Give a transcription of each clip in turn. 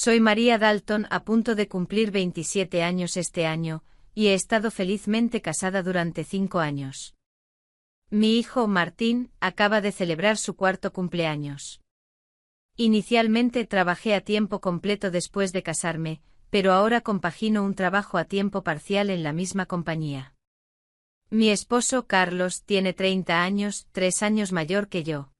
Soy María Dalton, a punto de cumplir 27 años este año, y he estado felizmente casada durante 5 años. Mi hijo, Martín, acaba de celebrar su 4º cumpleaños. Inicialmente trabajé a tiempo completo después de casarme, pero ahora compagino un trabajo a tiempo parcial en la misma compañía. Mi esposo, Carlos, tiene 30 años, 3 años mayor que yo.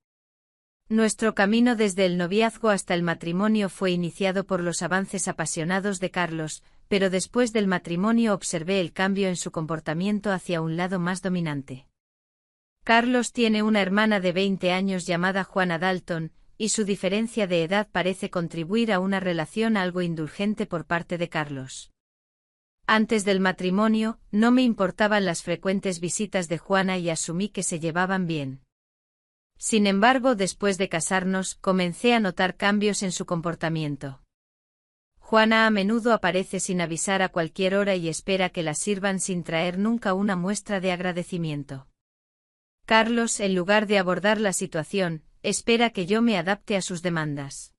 Nuestro camino desde el noviazgo hasta el matrimonio fue iniciado por los avances apasionados de Carlos, pero después del matrimonio observé el cambio en su comportamiento hacia un lado más dominante. Carlos tiene una hermana de 20 años llamada Juana Dalton, y su diferencia de edad parece contribuir a una relación algo indulgente por parte de Carlos. Antes del matrimonio, no me importaban las frecuentes visitas de Juana y asumí que se llevaban bien. Sin embargo, después de casarnos, comencé a notar cambios en su comportamiento. Juana a menudo aparece sin avisar a cualquier hora y espera que la sirvan sin traer nunca una muestra de agradecimiento. Carlos, en lugar de abordar la situación, espera que yo me adapte a sus demandas.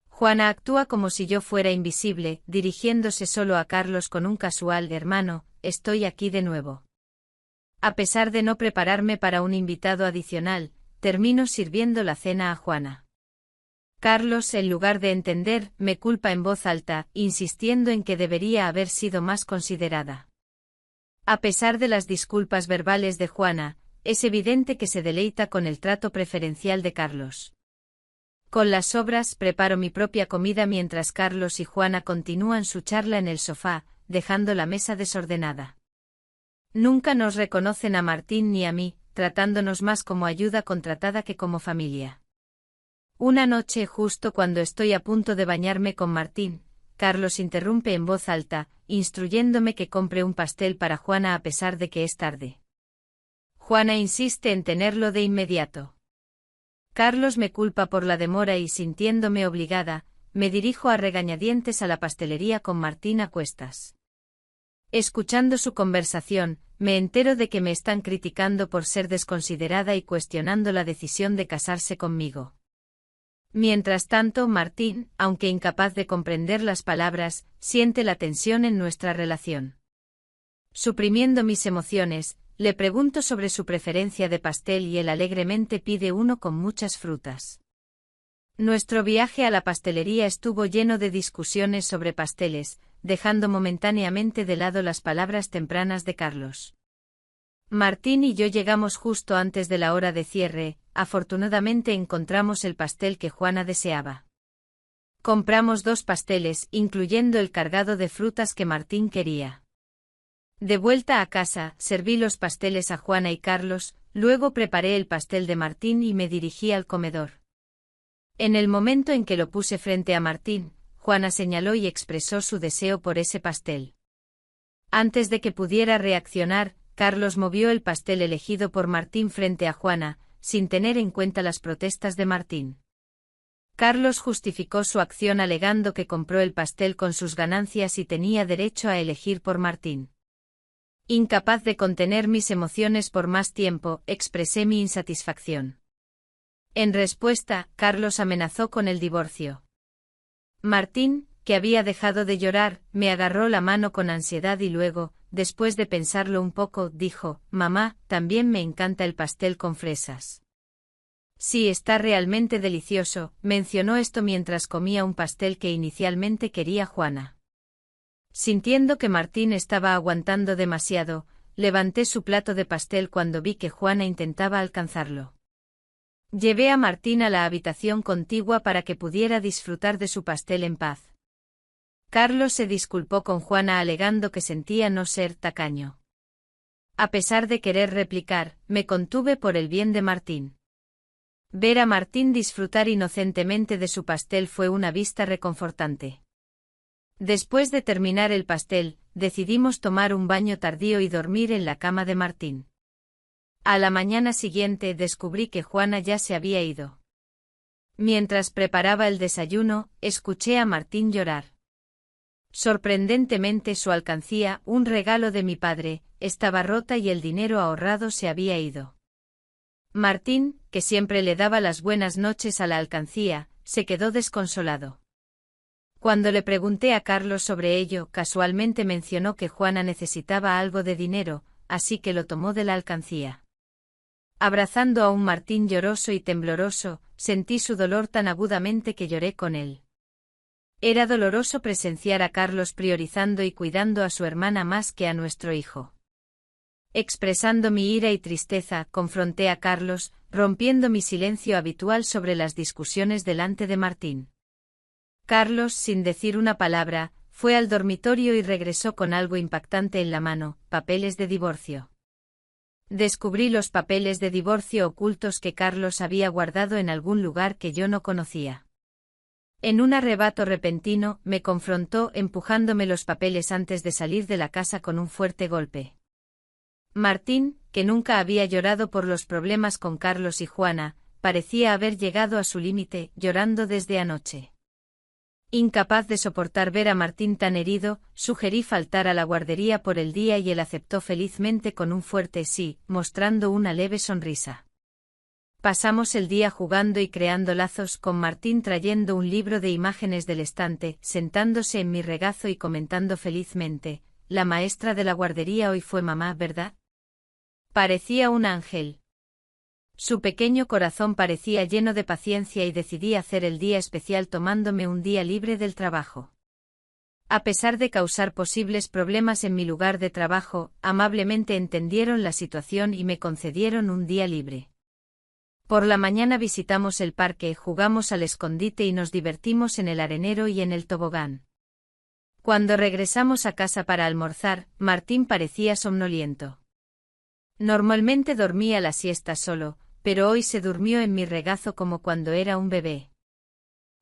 Juana actúa como si yo fuera invisible, dirigiéndose solo a Carlos con un casual «hermano, estoy aquí de nuevo». A pesar de no prepararme para un invitado adicional, termino sirviendo la cena a Juana. Carlos, en lugar de entender, me culpa en voz alta, insistiendo en que debería haber sido más considerada. A pesar de las disculpas verbales de Juana, es evidente que se deleita con el trato preferencial de Carlos. Con las sobras preparo mi propia comida mientras Carlos y Juana continúan su charla en el sofá, dejando la mesa desordenada. Nunca nos reconocen a Martín ni a mí, tratándonos más como ayuda contratada que como familia. Una noche, justo cuando estoy a punto de bañarme con Martín, Carlos interrumpe en voz alta, instruyéndome que compre un pastel para Juana a pesar de que es tarde. Juana insiste en tenerlo de inmediato. Carlos me culpa por la demora y, sintiéndome obligada, me dirijo a regañadientes a la pastelería con Martín a cuestas. Escuchando su conversación, me entero de que me están criticando por ser desconsiderada y cuestionando la decisión de casarse conmigo. Mientras tanto, Martín, aunque incapaz de comprender las palabras, siente la tensión en nuestra relación. Suprimiendo mis emociones, le pregunto sobre su preferencia de pastel y él alegremente pide uno con muchas frutas. Nuestro viaje a la pastelería estuvo lleno de discusiones sobre pasteles, dejando momentáneamente de lado las palabras tempranas de Carlos. Martín y yo llegamos justo antes de la hora de cierre, afortunadamente encontramos el pastel que Juana deseaba. Compramos 2 pasteles, incluyendo el cargado de frutas que Martín quería. De vuelta a casa, serví los pasteles a Juana y Carlos, luego preparé el pastel de Martín y me dirigí al comedor. En el momento en que lo puse frente a Martín, Juana señaló y expresó su deseo por ese pastel. Antes de que pudiera reaccionar, Carlos movió el pastel elegido por Martín frente a Juana, sin tener en cuenta las protestas de Martín. Carlos justificó su acción alegando que compró el pastel con sus ganancias y tenía derecho a elegir por Martín. Incapaz de contener mis emociones por más tiempo, expresé mi insatisfacción. En respuesta, Carlos amenazó con el divorcio. Martín, que había dejado de llorar, me agarró la mano con ansiedad y luego, después de pensarlo un poco, dijo: «Mamá, también me encanta el pastel con fresas». Sí, está realmente delicioso, mencionó esto mientras comía un pastel que inicialmente quería Juana. Sintiendo que Martín estaba aguantando demasiado, levanté su plato de pastel cuando vi que Juana intentaba alcanzarlo. Llevé a Martín a la habitación contigua para que pudiera disfrutar de su pastel en paz. Carlos se disculpó con Juana alegando que sentía no ser tacaño. A pesar de querer replicar, me contuve por el bien de Martín. Ver a Martín disfrutar inocentemente de su pastel fue una vista reconfortante. Después de terminar el pastel, decidimos tomar un baño tardío y dormir en la cama de Martín. A la mañana siguiente descubrí que Juana ya se había ido. Mientras preparaba el desayuno, escuché a Martín llorar. Sorprendentemente su alcancía, un regalo de mi padre, estaba rota y el dinero ahorrado se había ido. Martín, que siempre le daba las buenas noches a la alcancía, se quedó desconsolado. Cuando le pregunté a Carlos sobre ello, casualmente mencionó que Juana necesitaba algo de dinero, así que lo tomó de la alcancía. Abrazando a un Martín lloroso y tembloroso, sentí su dolor tan agudamente que lloré con él. Era doloroso presenciar a Carlos priorizando y cuidando a su hermana más que a nuestro hijo. Expresando mi ira y tristeza, confronté a Carlos, rompiendo mi silencio habitual sobre las discusiones delante de Martín. Carlos, sin decir una palabra, fue al dormitorio y regresó con algo impactante en la mano: papeles de divorcio. Descubrí los papeles de divorcio ocultos que Carlos había guardado en algún lugar que yo no conocía. En un arrebato repentino, me confrontó empujándome los papeles antes de salir de la casa con un fuerte golpe. Martín, que nunca había llorado por los problemas con Carlos y Juana, parecía haber llegado a su límite, llorando desde anoche. Incapaz de soportar ver a Martín tan herido, sugerí faltar a la guardería por el día y él aceptó felizmente con un fuerte sí, mostrando una leve sonrisa. Pasamos el día jugando y creando lazos, con Martín trayendo un libro de imágenes del estante, sentándose en mi regazo y comentando felizmente: la maestra de la guardería hoy fue mamá, ¿verdad? Parecía un ángel. Su pequeño corazón parecía lleno de paciencia y decidí hacer el día especial tomándome un día libre del trabajo. A pesar de causar posibles problemas en mi lugar de trabajo, amablemente entendieron la situación y me concedieron un día libre. Por la mañana visitamos el parque, jugamos al escondite y nos divertimos en el arenero y en el tobogán. Cuando regresamos a casa para almorzar, Martín parecía somnoliento. Normalmente dormía la siesta solo, pero hoy se durmió en mi regazo como cuando era un bebé.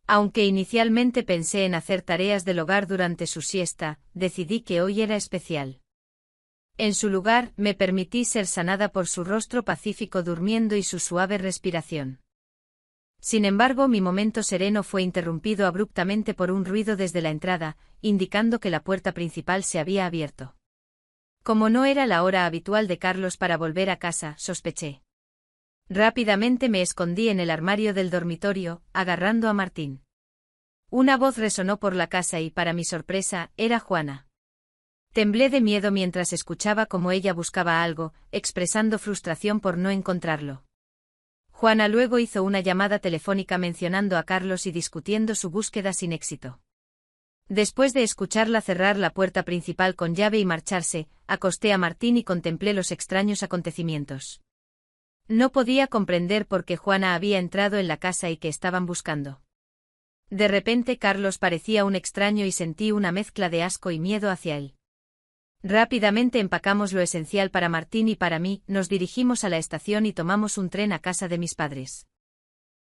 Aunque inicialmente pensé en hacer tareas del hogar durante su siesta, decidí que hoy era especial. En su lugar, me permití ser sanada por su rostro pacífico durmiendo y su suave respiración. Sin embargo, mi momento sereno fue interrumpido abruptamente por un ruido desde la entrada, indicando que la puerta principal se había abierto. Como no era la hora habitual de Carlos para volver a casa, sospeché. Rápidamente me escondí en el armario del dormitorio, agarrando a Martín. Una voz resonó por la casa y, para mi sorpresa, era Juana. Temblé de miedo mientras escuchaba cómo ella buscaba algo, expresando frustración por no encontrarlo. Juana luego hizo una llamada telefónica mencionando a Carlos y discutiendo su búsqueda sin éxito. Después de escucharla cerrar la puerta principal con llave y marcharse, acosté a Martín y contemplé los extraños acontecimientos. No podía comprender por qué Juana había entrado en la casa y qué estaban buscando. De repente Carlos parecía un extraño y sentí una mezcla de asco y miedo hacia él. Rápidamente empacamos lo esencial para Martín y para mí, nos dirigimos a la estación y tomamos un tren a casa de mis padres.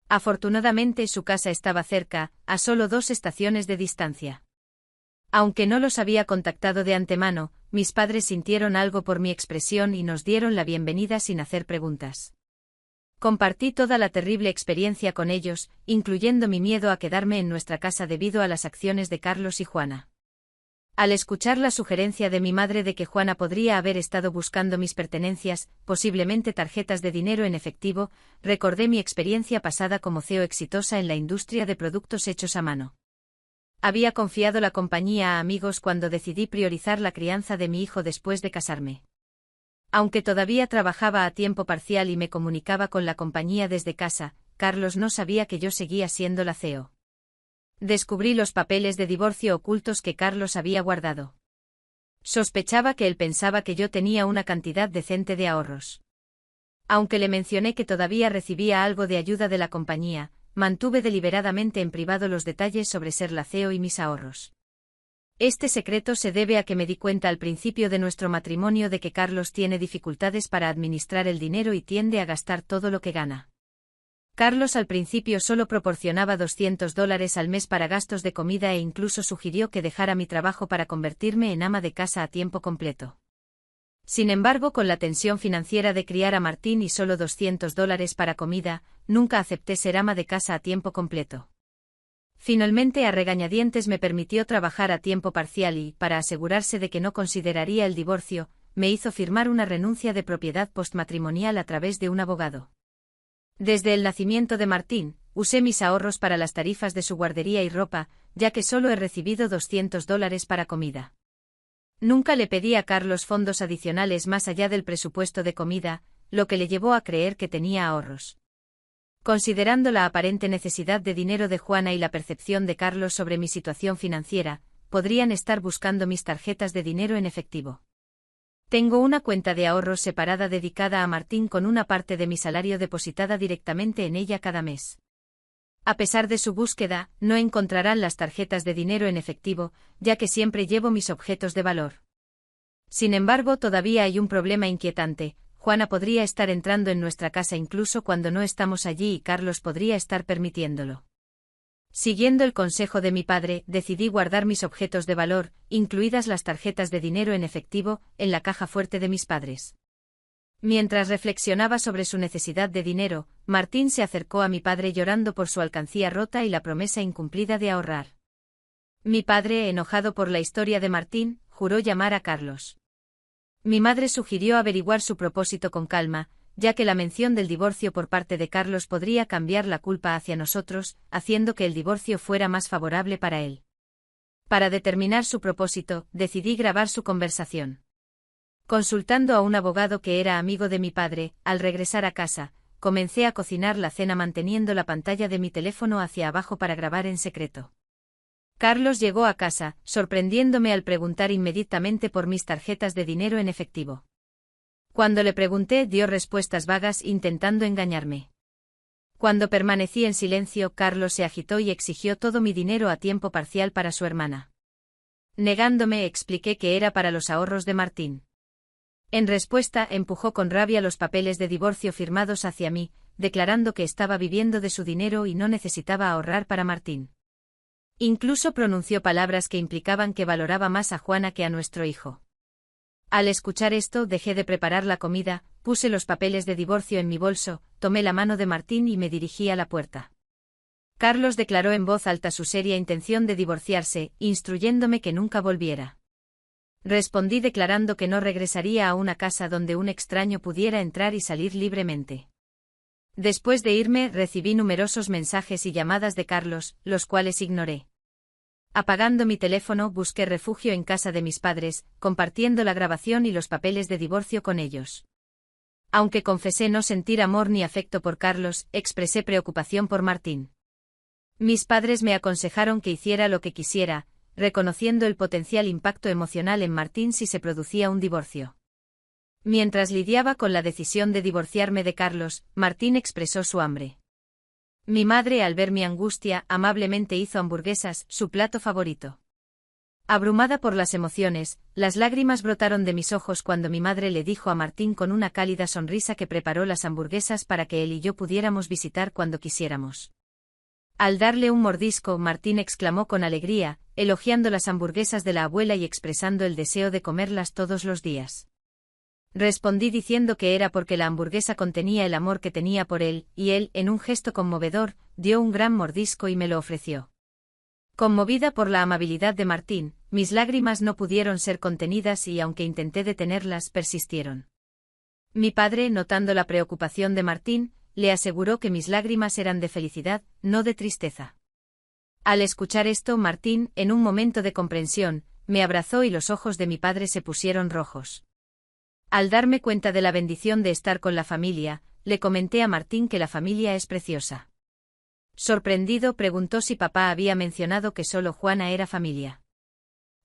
Afortunadamente su casa estaba cerca, a solo 2 estaciones de distancia. Aunque no los había contactado de antemano, mis padres sintieron algo por mi expresión y nos dieron la bienvenida sin hacer preguntas. Compartí toda la terrible experiencia con ellos, incluyendo mi miedo a quedarme en nuestra casa debido a las acciones de Carlos y Juana. Al escuchar la sugerencia de mi madre de que Juana podría haber estado buscando mis pertenencias, posiblemente tarjetas de dinero en efectivo, recordé mi experiencia pasada como CEO exitosa en la industria de productos hechos a mano. Había confiado la compañía a amigos cuando decidí priorizar la crianza de mi hijo después de casarme. Aunque todavía trabajaba a tiempo parcial y me comunicaba con la compañía desde casa, Carlos no sabía que yo seguía siendo la CEO. Descubrí los papeles de divorcio ocultos que Carlos había guardado. Sospechaba que él pensaba que yo tenía una cantidad decente de ahorros. Aunque le mencioné que todavía recibía algo de ayuda de la compañía, mantuve deliberadamente en privado los detalles sobre ser la CEO y mis ahorros. Este secreto se debe a que me di cuenta al principio de nuestro matrimonio de que Carlos tiene dificultades para administrar el dinero y tiende a gastar todo lo que gana. Carlos al principio solo proporcionaba $200 al mes para gastos de comida e incluso sugirió que dejara mi trabajo para convertirme en ama de casa a tiempo completo. Sin embargo, con la tensión financiera de criar a Martín y solo $200 para comida, nunca acepté ser ama de casa a tiempo completo. Finalmente, a regañadientes me permitió trabajar a tiempo parcial y, para asegurarse de que no consideraría el divorcio, me hizo firmar una renuncia de propiedad postmatrimonial a través de un abogado. Desde el nacimiento de Martín, usé mis ahorros para las tarifas de su guardería y ropa, ya que solo he recibido $200 para comida. Nunca le pedí a Carlos fondos adicionales más allá del presupuesto de comida, lo que le llevó a creer que tenía ahorros. Considerando la aparente necesidad de dinero de Juana y la percepción de Carlos sobre mi situación financiera, podrían estar buscando mis tarjetas de dinero en efectivo. Tengo una cuenta de ahorros separada dedicada a Martín con una parte de mi salario depositada directamente en ella cada mes. A pesar de su búsqueda, no encontrarán las tarjetas de dinero en efectivo, ya que siempre llevo mis objetos de valor. Sin embargo, todavía hay un problema inquietante. Juana podría estar entrando en nuestra casa incluso cuando no estamos allí y Carlos podría estar permitiéndolo. Siguiendo el consejo de mi padre, decidí guardar mis objetos de valor, incluidas las tarjetas de dinero en efectivo, en la caja fuerte de mis padres. Mientras reflexionaba sobre su necesidad de dinero, Martín se acercó a mi padre llorando por su alcancía rota y la promesa incumplida de ahorrar. Mi padre, enojado por la historia de Martín, juró llamar a Carlos. Mi madre sugirió averiguar su propósito con calma, ya que la mención del divorcio por parte de Carlos podría cambiar la culpa hacia nosotros, haciendo que el divorcio fuera más favorable para él. Para determinar su propósito, decidí grabar su conversación. Consultando a un abogado que era amigo de mi padre, al regresar a casa, comencé a cocinar la cena manteniendo la pantalla de mi teléfono hacia abajo para grabar en secreto. Carlos llegó a casa, sorprendiéndome al preguntar inmediatamente por mis tarjetas de dinero en efectivo. Cuando le pregunté, dio respuestas vagas intentando engañarme. Cuando permanecí en silencio, Carlos se agitó y exigió todo mi dinero a tiempo parcial para su hermana. Negándome, expliqué que era para los ahorros de Martín. En respuesta, empujó con rabia los papeles de divorcio firmados hacia mí, declarando que estaba viviendo de su dinero y no necesitaba ahorrar para Martín. Incluso pronunció palabras que implicaban que valoraba más a Juana que a nuestro hijo. Al escuchar esto, dejé de preparar la comida, puse los papeles de divorcio en mi bolso, tomé la mano de Martín y me dirigí a la puerta. Carlos declaró en voz alta su seria intención de divorciarse, instruyéndome que nunca volviera. Respondí declarando que no regresaría a una casa donde un extraño pudiera entrar y salir libremente. Después de irme, recibí numerosos mensajes y llamadas de Carlos, los cuales ignoré. Apagando mi teléfono, busqué refugio en casa de mis padres, compartiendo la grabación y los papeles de divorcio con ellos. Aunque confesé no sentir amor ni afecto por Carlos, expresé preocupación por Martín. Mis padres me aconsejaron que hiciera lo que quisiera, reconociendo el potencial impacto emocional en Martín si se producía un divorcio. Mientras lidiaba con la decisión de divorciarme de Carlos, Martín expresó su hambre. Mi madre, al ver mi angustia, amablemente hizo hamburguesas, su plato favorito. Abrumada por las emociones, las lágrimas brotaron de mis ojos cuando mi madre le dijo a Martín con una cálida sonrisa que preparó las hamburguesas para que él y yo pudiéramos visitar cuando quisiéramos. Al darle un mordisco, Martín exclamó con alegría, elogiando las hamburguesas de la abuela y expresando el deseo de comerlas todos los días. Respondí diciendo que era porque la hamburguesa contenía el amor que tenía por él, y él, en un gesto conmovedor, dio un gran mordisco y me lo ofreció. Conmovida por la amabilidad de Martín, mis lágrimas no pudieron ser contenidas y aunque intenté detenerlas, persistieron. Mi padre, notando la preocupación de Martín, le aseguró que mis lágrimas eran de felicidad, no de tristeza. Al escuchar esto, Martín, en un momento de comprensión, me abrazó y los ojos de mi padre se pusieron rojos. Al darme cuenta de la bendición de estar con la familia, le comenté a Martín que la familia es preciosa. Sorprendido, preguntó si papá había mencionado que solo Juana era familia.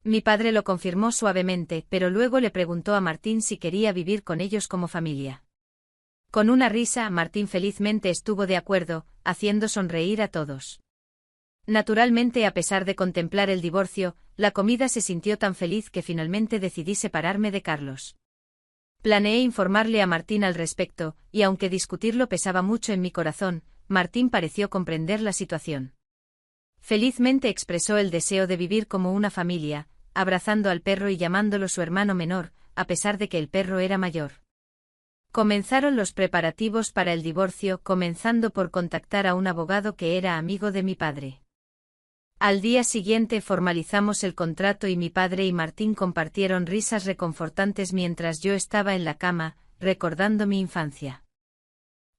Mi padre lo confirmó suavemente, pero luego le preguntó a Martín si quería vivir con ellos como familia. Con una risa, Martín felizmente estuvo de acuerdo, haciendo sonreír a todos. Naturalmente, a pesar de contemplar el divorcio, la comida se sintió tan feliz que finalmente decidí separarme de Carlos. Planeé informarle a Martín al respecto, y aunque discutirlo pesaba mucho en mi corazón, Martín pareció comprender la situación. Felizmente expresó el deseo de vivir como una familia, abrazando al perro y llamándolo su hermano menor, a pesar de que el perro era mayor. Comenzaron los preparativos para el divorcio, comenzando por contactar a un abogado que era amigo de mi padre. Al día siguiente formalizamos el contrato y mi padre y Martín compartieron risas reconfortantes mientras yo estaba en la cama, recordando mi infancia.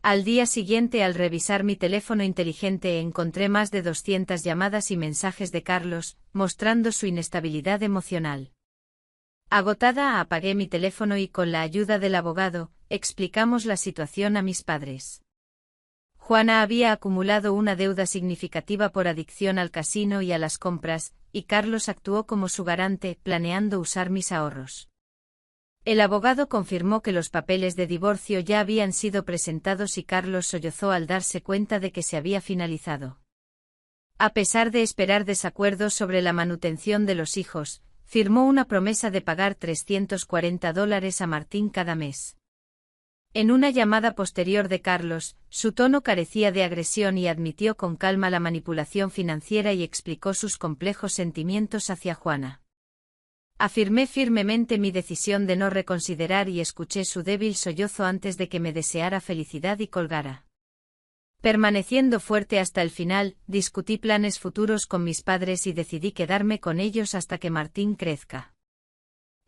Al día siguiente, al revisar mi teléfono inteligente, encontré más de 200 llamadas y mensajes de Carlos, mostrando su inestabilidad emocional. Agotada, apagué mi teléfono y, con la ayuda del abogado, explicamos la situación a mis padres. Juana había acumulado una deuda significativa por adicción al casino y a las compras, y Carlos actuó como su garante, planeando usar mis ahorros. El abogado confirmó que los papeles de divorcio ya habían sido presentados y Carlos sollozó al darse cuenta de que se había finalizado. A pesar de esperar desacuerdos sobre la manutención de los hijos, firmó una promesa de pagar $340 a Martín cada mes. En una llamada posterior de Carlos, su tono carecía de agresión y admitió con calma la manipulación financiera y explicó sus complejos sentimientos hacia Juana. Afirmé firmemente mi decisión de no reconsiderar y escuché su débil sollozo antes de que me deseara felicidad y colgara. Permaneciendo fuerte hasta el final, discutí planes futuros con mis padres y decidí quedarme con ellos hasta que Martín crezca.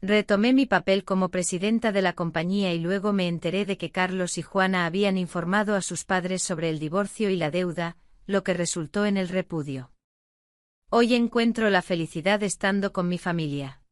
Retomé mi papel como presidenta de la compañía y luego me enteré de que Carlos y Juana habían informado a sus padres sobre el divorcio y la deuda, lo que resultó en el repudio. Hoy encuentro la felicidad estando con mi familia.